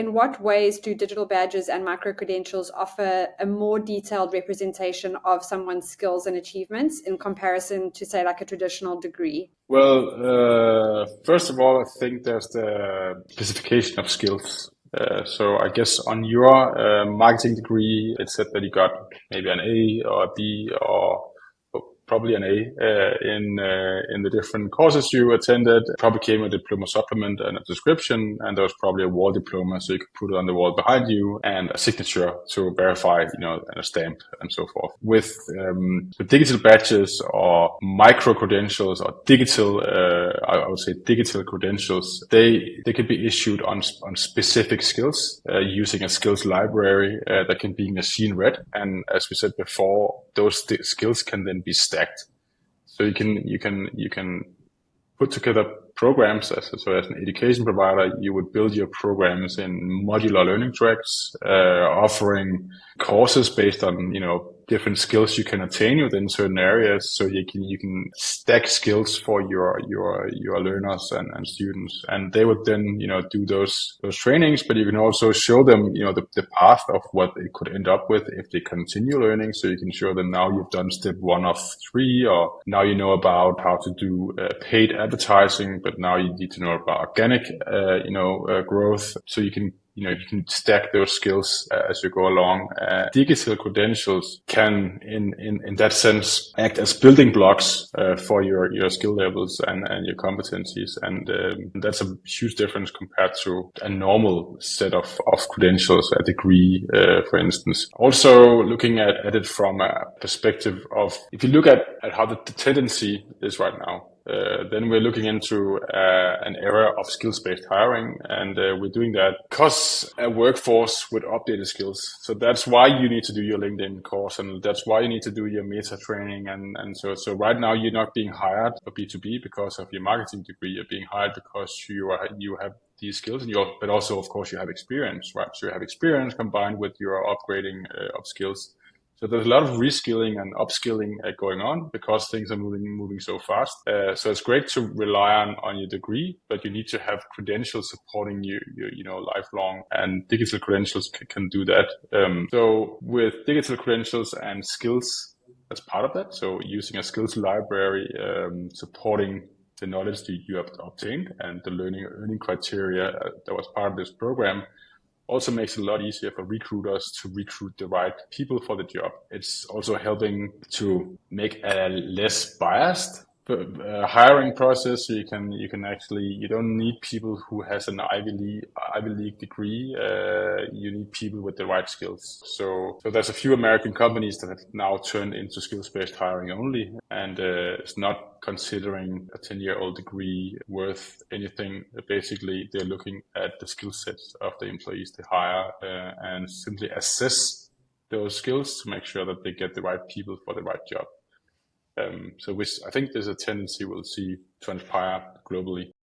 In what ways do digital badges and micro-credentials offer a more detailed representation of someone's skills and achievements in comparison to, say, like a traditional degree? Well, first of all, I think there's the specification of skills. So I guess on your marketing degree, it said that you got maybe an A or a B or probably an A in the different courses you attended. Probably came a diploma supplement and a description, and there was probably a wall diploma, so you could put it on the wall behind you, and a signature to verify, and a stamp and so forth. With digital badges or micro credentials or digital, I would say digital credentials, they can be issued on specific skills using a skills library that can be machine read, and as we said before, those skills can then be stacked. So you can put together programs. So as an education provider, you would build your programs in modular learning tracks, offering courses based on different skills you can attain within certain areas. So you can stack skills for your learners and students, and they would then do those trainings. But you can also show them the path of what they could end up with if they continue learning. So you can show them, now you've done step 1 of 3, or now you know about how to do paid advertising, but now you need to know about organic growth. So you can stack those skills as you go along. Digital credentials can, in that sense, act as building blocks for your skill levels and your competencies, and that's a huge difference compared to a normal set of credentials, a degree, for instance. Also, looking at it from a perspective of, if you look at how the tendency is right now, then we're looking into an era of skills-based hiring, and we're doing that because a workforce with updated skills. So that's why you need to do your LinkedIn course, and that's why you need to do your meta training. And so right now you're not being hired for B2B because of your marketing degree. You're being hired because you have these skills, and but also, of course, you have experience, right? So you have experience combined with your upgrading of skills. So there's a lot of reskilling and upskilling going on because things are moving so fast. So it's great to rely on your degree, but you need to have credentials supporting you lifelong, and digital credentials can do that. So with digital credentials and skills as part of that, so using a skills library supporting the knowledge that you have obtained and the earning criteria that was part of this program, also makes it a lot easier for recruiters to recruit the right people for the job. It's also helping to make a less biased hiring process. So you don't need people who has an Ivy League degree. You need people with the right skills. So there's a few American companies that have now turned into skills-based hiring only, and it's not considering a 10-year-old degree worth anything. Basically, they're looking at the skill sets of the employees they hire and simply assess those skills to make sure that they get the right people for the right job. So I think there's a tendency we'll see transpire globally.